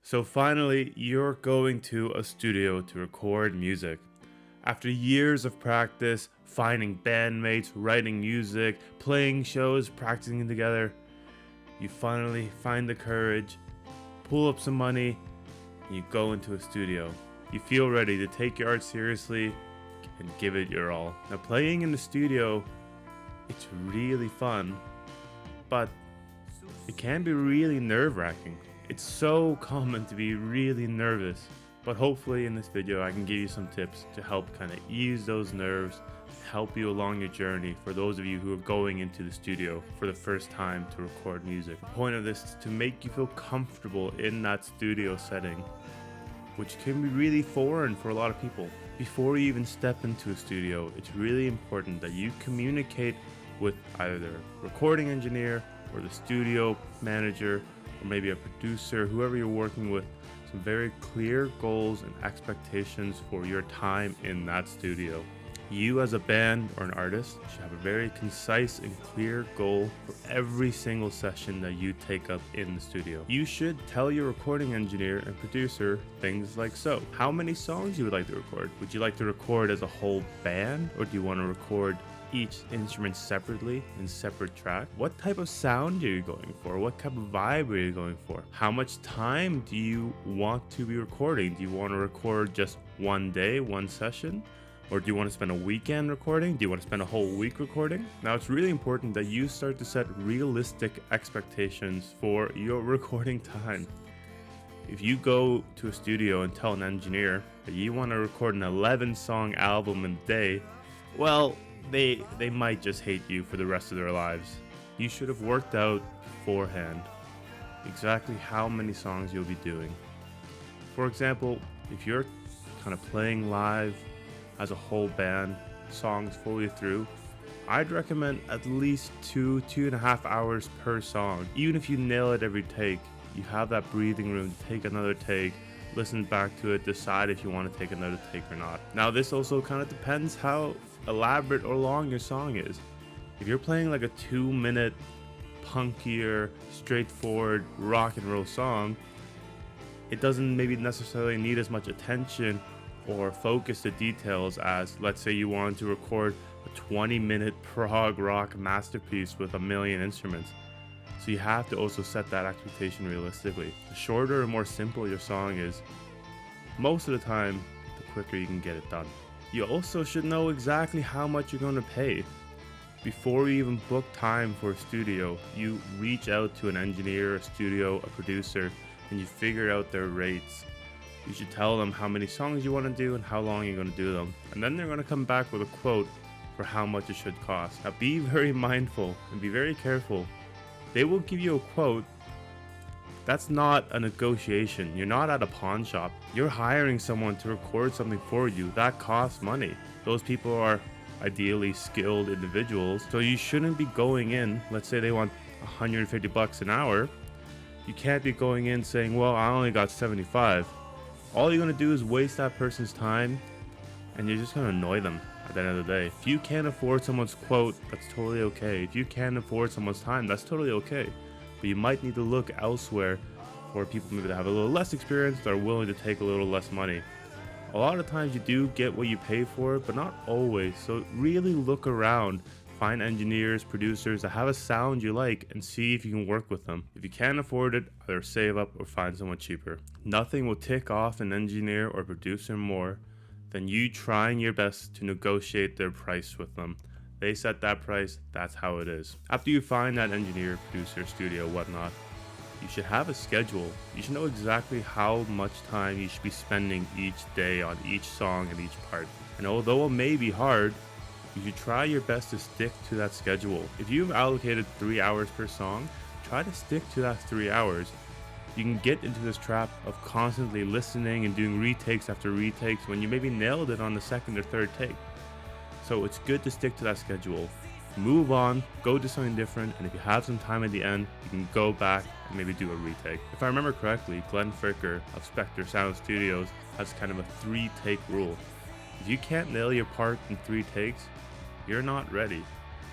So finally, you're going to a studio to record music. After years of practice, finding bandmates, writing music, playing shows, practicing together, you finally find the courage, pull up some money, and you go into a studio. You feel ready to take your art seriously and give it your all. Now, playing in the studio, it's really fun, but it can be really nerve-wracking. It's so common to be really nervous, but hopefully in this video I can give you some tips to help kind of ease those nerves, help you along your journey for those of you who are going into the studio for the first time to record music. The point of this is to make you feel comfortable in that studio setting, which can be really foreign for a lot of people. Before you even step into a studio, it's really important that you communicate with either the recording engineer or the studio manager or maybe a producer, whoever you're working with, some very clear goals and expectations for your time in that studio. You as a band or an artist should have a very concise and clear goal for every single session that you take up in the studio. You should tell your recording engineer and producer things like so. How many songs you would like to record? Would you like to record as a whole band, or do you want to record each instrument separately in separate track? What type of sound are you going for? What type of vibe are you going for? How much time do you want to be recording? Do you want to record just one day, one session? Or do you want to spend a weekend recording? Do you want to spend a whole week recording? Now, it's really important that you start to set realistic expectations for your recording time. If you go to a studio and tell an engineer that you want to record an 11-song album in a day, well, they might just hate you for the rest of their lives. You should have worked out beforehand exactly how many songs you'll be doing. For example, if you're kind of playing live as a whole band, songs fully through, I'd recommend at least 2.5 hours per song. Even if you nail it every take, you have that breathing room to take another take, listen back to it, decide if you want to take another take or not. Now, this also kind of depends how elaborate or long your song is. If you're playing like a 2-minute punkier, straightforward rock and roll song, it doesn't maybe necessarily need as much attention or focus the details as, let's say, you wanted to record a 20-minute prog rock masterpiece with a million instruments. So you have to also set that expectation realistically. The shorter and more simple your song is, most of the time, the quicker you can get it done. You also should know exactly how much you're going to pay. Before you even book time for a studio, you reach out to an engineer, a studio, a producer, and you figure out their rates. You should tell them how many songs you want to do and how long you're going to do them. And then they're going to come back with a quote for how much it should cost. Now, be very mindful and be very careful. They will give you a quote. That's not a negotiation. You're not at a pawn shop. You're hiring someone to record something for you. That costs money. Those people are ideally skilled individuals. So you shouldn't be going in, let's say they want $150 an hour. You can't be going in saying, well, I only got 75. All you're going to do is waste that person's time, and you're just going to annoy them at the end of the day. If you can't afford someone's quote, that's totally okay. If you can't afford someone's time, that's totally okay. But you might need to look elsewhere for people maybe that have a little less experience, that are willing to take a little less money. A lot of times you do get what you pay for, but not always. So really look around. Find engineers, producers that have a sound you like and see if you can work with them. If you can't afford it, either save up or find someone cheaper. Nothing will tick off an engineer or producer more than you trying your best to negotiate their price with them. They set that price, that's how it is. After you find that engineer, producer, studio, whatnot, you should have a schedule. You should know exactly how much time you should be spending each day on each song and each part. And although it may be hard, you should try your best to stick to that schedule. If you've allocated 3 hours per song, try to stick to that 3 hours. You can get into this trap of constantly listening and doing retakes after retakes when you maybe nailed it on the second or third take. So it's good to stick to that schedule. Move on, go do something different, and if you have some time at the end, you can go back and maybe do a retake. If I remember correctly, Glenn Fricker of Spectre Sound Studios has kind of a 3-take rule. If you can't nail your part in 3 takes, you're not ready.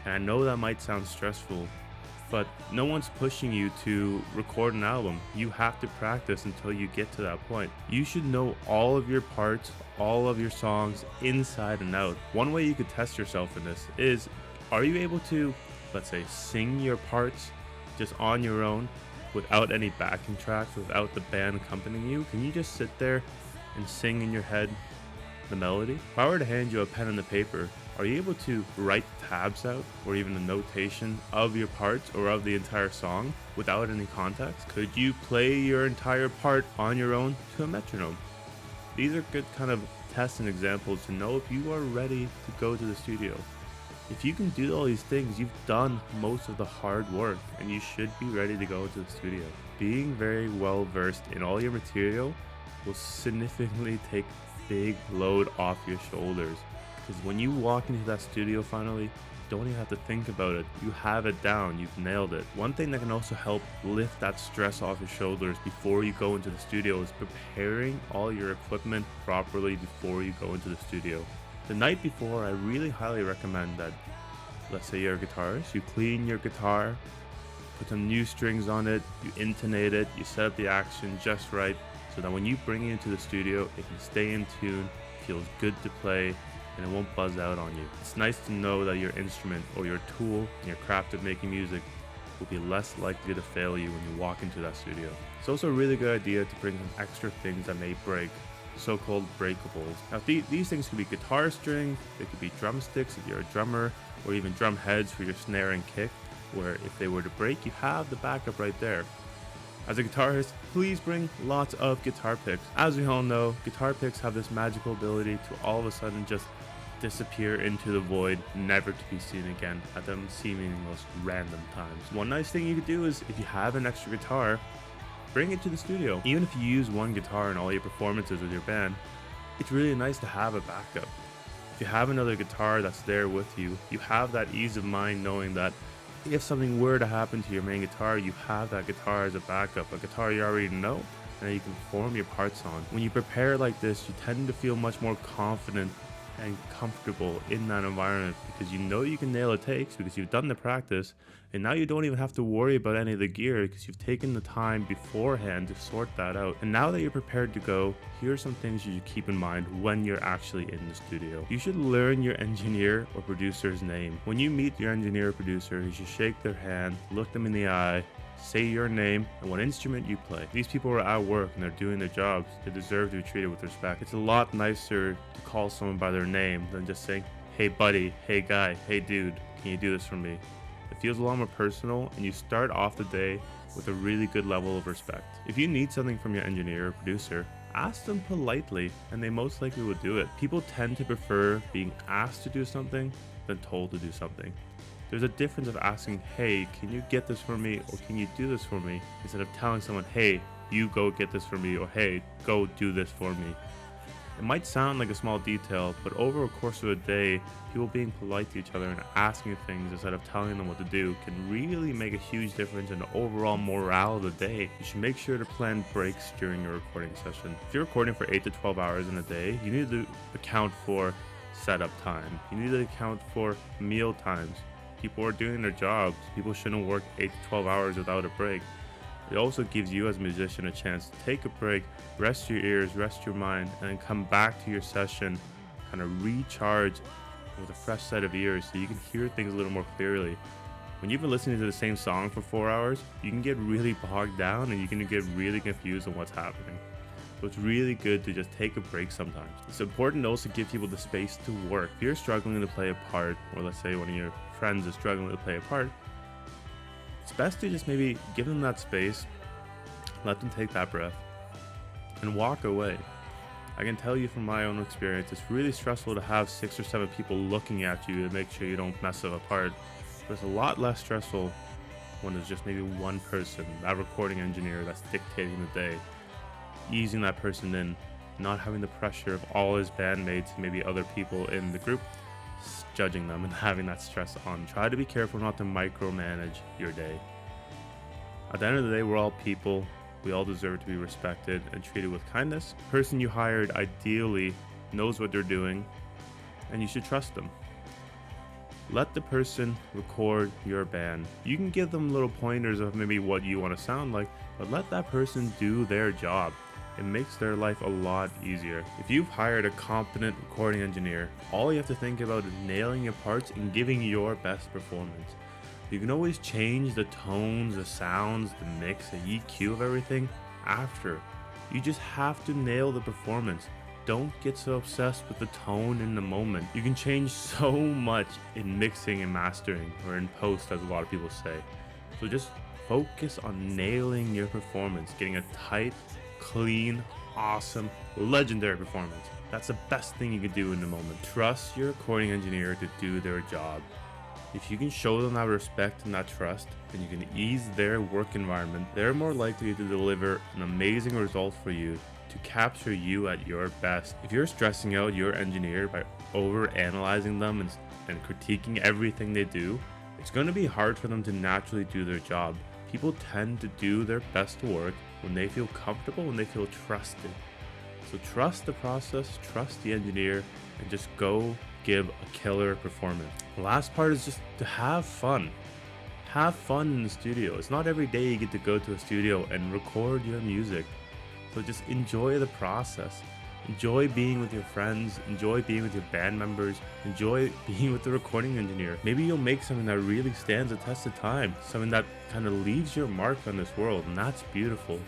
And I know that might sound stressful, but no one's pushing you to record an album. You have to practice until you get to that point. You should know all of your parts, all of your songs inside and out. One way you could test yourself in this is, are you able to, let's say, sing your parts just on your own without any backing tracks, without the band accompanying you? Can you just sit there and sing in your head the melody? If I were to hand you a pen and a paper, are you able to write tabs out or even the notation of your parts or of the entire song without any context? Could you play your entire part on your own to a metronome? These are good kind of tests and examples to know if you are ready to go to the studio. If you can do all these things, you've done most of the hard work and you should be ready to go to the studio. Being very well versed in all your material will significantly take big load off your shoulders. Because when you walk into that studio finally, you don't even have to think about it. You have it down, you've nailed it. One thing that can also help lift that stress off your shoulders before you go into the studio is preparing all your equipment properly before you go into the studio. The night before, I really highly recommend that, let's say you're a guitarist, you clean your guitar, put some new strings on it, you intonate it, you set up the action just right, so that when you bring it into the studio, it can stay in tune, feels good to play, and it won't buzz out on you. It's nice to know that your instrument or your tool in your craft of making music will be less likely to fail you when you walk into that studio. It's also a really good idea to bring some extra things that may break, so-called breakables. Now these things could be guitar strings, they could be drumsticks if you're a drummer, or even drum heads for your snare and kick, where if they were to break, you have the backup right there. As a guitarist, please bring lots of guitar picks. As we all know, guitar picks have this magical ability to all of a sudden just disappear into the void, never to be seen again at the seemingly most random times. One nice thing you could do is, if you have an extra guitar, bring it to the studio. Even if you use one guitar in all your performances with your band, it's really nice to have a backup. If you have another guitar that's there with you, you have that ease of mind knowing that if something were to happen to your main guitar, you have that guitar as a backup, a guitar you already know and that you can perform your parts on. When you prepare like this, you tend to feel much more confident and comfortable in that environment because you know you can nail the takes because you've done the practice, and now you don't even have to worry about any of the gear because you've taken the time beforehand to sort that out. And now that you're prepared to go, here are some things you should keep in mind when you're actually in the studio. You should learn your engineer or producer's name. When you meet your engineer or producer, you should shake their hand, look them in the eye, say your name and what instrument you play. These people are at work and they're doing their jobs. They deserve to be treated with respect. It's a lot nicer to call someone by their name than just saying, hey buddy, hey guy, hey dude, can you do this for me? It feels a lot more personal and you start off the day with a really good level of respect. If you need something from your engineer or producer, ask them politely and they most likely will do it. People tend to prefer being asked to do something than told to do something. There's a difference of asking, hey, can you get this for me, or can you do this for me, instead of telling someone, hey, you go get this for me, or hey, go do this for me. It might sound like a small detail, but over a course of a day, people being polite to each other and asking things instead of telling them what to do can really make a huge difference in the overall morale of the day. You should make sure to plan breaks during your recording session. If you're recording for 8 to 12 hours in a day, you need to account for setup time. You need to account for meal times. People are doing their jobs. People shouldn't work 8 to 12 hours without a break. It also gives you as a musician a chance to take a break, rest your ears, rest your mind, and then come back to your session, kind of recharge with a fresh set of ears so you can hear things a little more clearly. When you've been listening to the same song for 4 hours, you can get really bogged down and you can get really confused on what's happening. So it's really good to just take a break sometimes. It's important to also give people the space to work. If you're struggling to play a part, or let's say one of your friends is struggling to play a part, it's best to just maybe give them that space, let them take that breath, and walk away. I can tell you from my own experience, it's really stressful to have 6 or 7 people looking at you to make sure you don't mess up a part. But it's a lot less stressful when there's just maybe one person, that recording engineer that's dictating the day, easing that person in, not having the pressure of all his bandmates and maybe other people in the group judging them and having that stress on. Try to be careful not to micromanage your day. At the end of the day, we're all people. We all deserve to be respected and treated with kindness. The person you hired ideally knows what they're doing, and you should trust them. Let the person record your band. You can give them little pointers of maybe what you want to sound like, but let that person do their job. It makes their life a lot easier. If you've hired a competent recording engineer, all you have to think about is nailing your parts and giving your best performance. You can always change the tones, the sounds, the mix, the EQ of everything after. You just have to nail the performance. Don't get so obsessed with the tone in the moment. You can change so much in mixing and mastering, or in post, as a lot of people say. So just focus on nailing your performance, getting a tight, clean, awesome, legendary performance. That's the best thing you can do in the moment. Trust your recording engineer to do their job. If you can show them that respect and that trust, and you can ease their work environment, they're more likely to deliver an amazing result for you, to capture you at your best. If you're stressing out your engineer by over analyzing them and critiquing everything they do, it's going to be hard for them to naturally do their job. People tend to do their best work when they feel comfortable, when they feel trusted. So trust the process, trust the engineer, and just go give a killer performance. The last part is just to have fun. Have fun in the studio. It's not every day you get to go to a studio and record your music. So just enjoy the process. Enjoy being with your friends, enjoy being with your band members, enjoy being with the recording engineer. Maybe you'll make something that really stands the test of time, something that kind of leaves your mark on this world, and that's beautiful.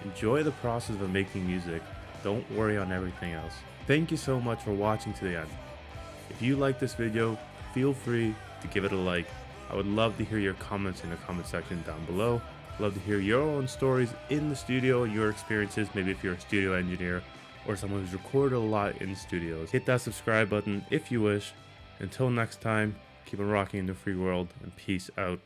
Enjoy the process of making music. Don't worry on everything else. Thank you so much for watching to the end. If you like this video, feel free to give it a like. I would love to hear your comments in the comment section down below. Love to hear your own stories in the studio, your experiences, maybe if you're a studio engineer or someone who's recorded a lot in studios. Hit that subscribe button if you wish. Until next time, keep on rocking in the free world, and peace out.